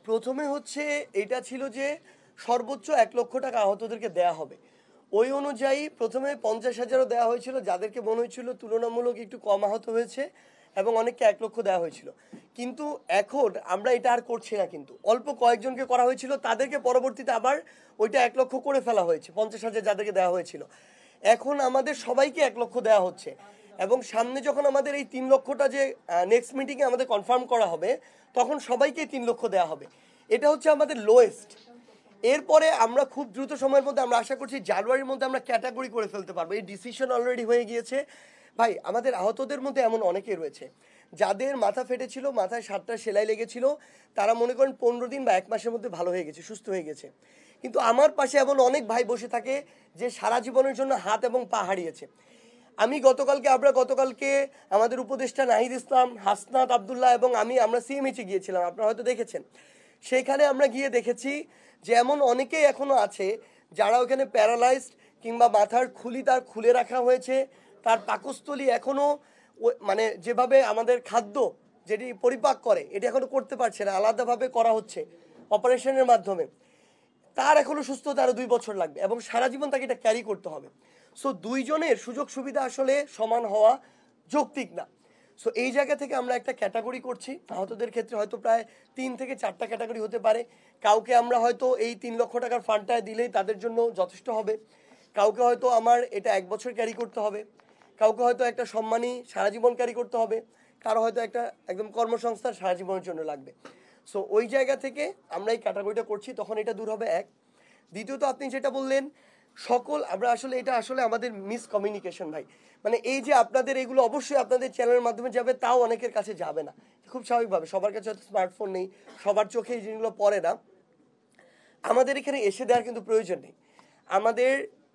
প্রথমে হচ্ছে এটা ছিল যে সর্বোচ্চ 1 লক্ষ টাকা আহতদেরকে দেয়া হবে। ওই অনুযায়ী প্রথমে 50,000ও দেওয়া হয়েছিল, যাদেরকে মনে হয়েছিল তুলনামূলক একটু কম আহত হয়েছে, এবং অনেককে 1 লক্ষ দেওয়া হয়েছিল। কিন্তু এখন আমরা এটা আর করছি না, কিন্তু অল্প কয়েকজনকে করা হয়েছিল, তাদেরকে পরবর্তীতে আবার ওইটা 1 লক্ষ করে ফেলা হয়েছে, 50,000 যাদেরকে দেওয়া হয়েছিল। এখন আমাদের সবাইকে 1 লক্ষ দেওয়া হচ্ছে, এবং সামনে যখন আমাদের এই 3 লক্ষটা যে নেক্সট মিটিংয়ে আমাদের কনফার্ম করা হবে, তখন সবাইকে 3 লক্ষ দেওয়া হবে। এটা হচ্ছে আমাদের লোয়েস্ট। এরপরে আমরা খুব দ্রুত সময়ের মধ্যে আমরা আশা করছি জানুয়ারির মধ্যে আমরা ক্যাটাগরি করে ফেলতে পারবো। এই ডিসিশন অলরেডি হয়ে গিয়েছে। ভাই, আমাদের আহতদের মধ্যে এমন অনেকেই রয়েছে যাদের মাথা ফেটেছিল, মাথায় 7টা সেলাই লেগেছিল, তারা মনে করেন 15 দিন বা 1 মাসের মধ্যে ভালো হয়ে গেছে, সুস্থ হয়ে গেছে। কিন্তু আমার পাশে এমন অনেক ভাই বসে থাকে যে সারা জীবনের জন্য হাত এবং পা হারিয়েছে। আমরা গতকালকে আমাদের উপদেষ্টা নাহিদ ইসলাম, হাসনাত আবদুল্লাহ এবং আমরা সিএমএইচে গিয়েছিলাম, আপনারা হয়তো দেখেছেন। সেখানে আমরা গিয়ে দেখেছি যে এমন অনেকেই এখনো আছে যারা ওখানে প্যারালাইজড, কিংবা মাথার খুলি তার খুলে রাখা হয়েছে, তার পাকস্থলী এখনো মানে যেভাবে আমাদের খাদ্য যেটি পরিপাক করে এটি এখনো করতে পারছে না, আলাদাভাবে করা হচ্ছে অপারেশনের মাধ্যমে। তার এখনো সুস্থতা আরো 2 বছর লাগবে, এবং সারা জীবন তাকে এটা ক্যারি করতে হবে। সো দুইজনের সুযোগ সুবিধা আসলে সমান হওয়া যৌক্তিক না। সো এই জায়গা থেকে আমরা একটা ক্যাটাগরি করছি। আহতদের ক্ষেত্রে হয়তো প্রায় 3 থেকে 4টা ক্যাটাগরি হতে পারে। কাউকে আমরা হয়তো এই 3 লক্ষ টাকার ফান্ডটায় দিলেই তাদের জন্য যথেষ্ট হবে, কাউকে হয়তো আমার এটা 1 বছর ক্যারি করতে হবে, কাউকে হয়তো একটা সম্মানী সারা জীবন ক্যারি করতে হবে, কারো হয়তো একটা একদম কর্মসংস্থান সারা জীবনের জন্য লাগবে। সো ওই জায়গা থেকে আমরা এই ক্যাটাগরিটা করছি, তখন এটা দূর হবে এক। দ্বিতীয়ত, আপনি যেটা বললেন আমরা আসলে এটা আসলে আমাদের মিসকমিউনিকেশন ভাই। মানে এই যে আপনাদের এগুলো অবশ্যই আপনাদের চ্যানেলের মাধ্যমে যাবে, তাও অনেকের কাছে যাবে না, খুব স্বাভাবিকভাবে। সবার কাছে হয়তো স্মার্টফোন নেই, সবার চোখে এই জিনিসগুলো পড়ে না। আমাদের এখানে এসে দেওয়ার কিন্তু প্রয়োজন নেই। আমাদের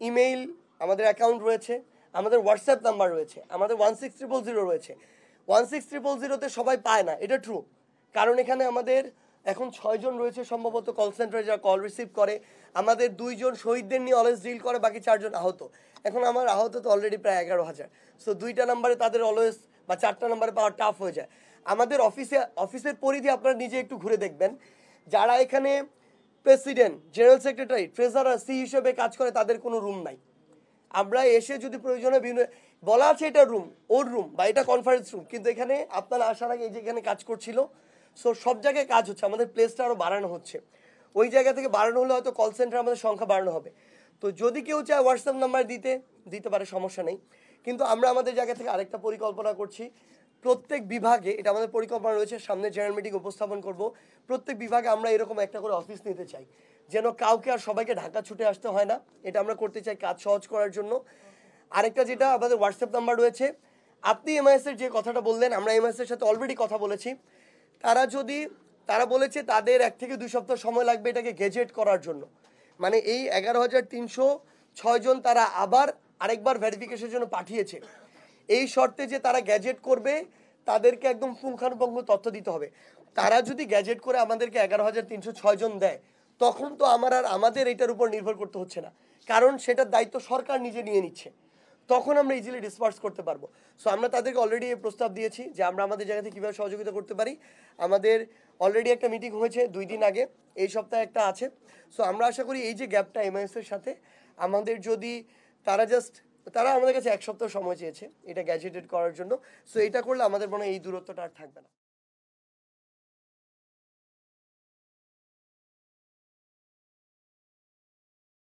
ইমেইল, আমাদের অ্যাকাউন্ট রয়েছে, আমাদের হোয়াটসঅ্যাপ নাম্বার রয়েছে, আমাদের 16000 রয়েছে। 16000-তে সবাই পায় না, এটা ট্রু। কারণ এখানে আমাদের এখন 6 জন রয়েছে সম্ভবত কল সেন্টারে, যারা কল রিসিভ করে। আমাদের 2 জন শহীদদের নিয়ে অলওয়েজ ডিল করে, বাকি 4 জন আহত। এখন আমার আহত তো অলরেডি প্রায় 11,000। সো 2টা নাম্বারে তাদের অলওয়েজ, বা 4টা নাম্বারে পাওয়া টাফ হয়ে যায়। আমাদের অফিসের পরিধি আপনারা নিজে একটু ঘুরে দেখবেন, যারা এখানে প্রেসিডেন্ট, জেনারেল সেক্রেটারি, ট্রেজারার, সি হিসেবে কাজ করে, তাদের কোনো রুম নাই। আমরা এসে যদি প্রয়োজনে বলা আছে এটা রুম, ওর রুম, বা এটা কনফারেন্স রুম, কিন্তু এখানে আপনারা আসার আগে এই যে এখানে কাজ করছিল। সো সব জায়গায় কাজ হচ্ছে, আমাদের প্লেসটা আরও বাড়ানো হচ্ছে। ওই জায়গা থেকে বাড়ানো হলে হয়তো কল সেন্টার আমাদের সংখ্যা বাড়ানো হবে। তো যদি কেউ চায় হোয়াটসঅ্যাপ নাম্বার দিতে পারে, সমস্যা নেই। কিন্তু আমরা আমাদের জায়গা থেকে আরেকটা পরিকল্পনা করছি। প্রত্যেক বিভাগে, এটা আমাদের পরিকল্পনা রয়েছে, সামনে জেনারেল মিটিং উপস্থাপন করব, প্রত্যেক বিভাগে আমরা এরকম একটা করে অফিস নিতে চাই, যেন কাউকে আর সবাইকে ঢাকা ছুটে আসতে হয় না। এটা আমরা করতে চাই কাজ সহজ করার জন্য। আরেকটা, যেটা আমাদের হোয়াটসঅ্যাপ নাম্বার রয়েছে, আপনি এমআইএস এর যে কথাটা বললেন, আমরা এমআইএস এর সাথে অলরেডি কথা বলেছি। তারা বলেছে তাদের 1 থেকে 2 সপ্তাহ সময় লাগবে এটাকে গেজেট করার জন্য। মানে এই 11,306 জন তারা আবার আরেকবার ভেরিফিকেশনের জন্য পাঠিয়েছে। এই শর্তে যে তারা গ্যাজেট করবে, তাদেরকে একদম পুঙ্খানুপুঙ্খ তথ্য দিতে হবে। তারা যদি গ্যাজেট করে আমাদেরকে 11,306 জন দেয়, তখন তো আমাদের এটার উপর নির্ভর করতে হচ্ছে না, কারণ সেটার দায়িত্ব সরকার নিজে নিয়ে নিচ্ছে। তখন আমরা ইজিলি ডিসপার্স করতে পারবো। সো আমরা তাদেরকে অলরেডি এই প্রস্তাব দিয়েছি যে আমরা আমাদের জায়গা থেকে কীভাবে সহযোগিতা করতে পারি। আমাদের অলরেডি একটা মিটিং হয়েছে 2 দিন আগে, এই সপ্তাহে একটা আছে। সো আমরা আশা করি এই যে গ্যাপটা এমআইএস এর সাথে আমাদের, যদি তারা আমাদের কাছে 1 সপ্তাহ সময় চেয়েছে এটা গ্যাজেটেড করার জন্য। সো এটা করলে আমাদের মনে হয় এই দূরত্বটা আর থাকবে না।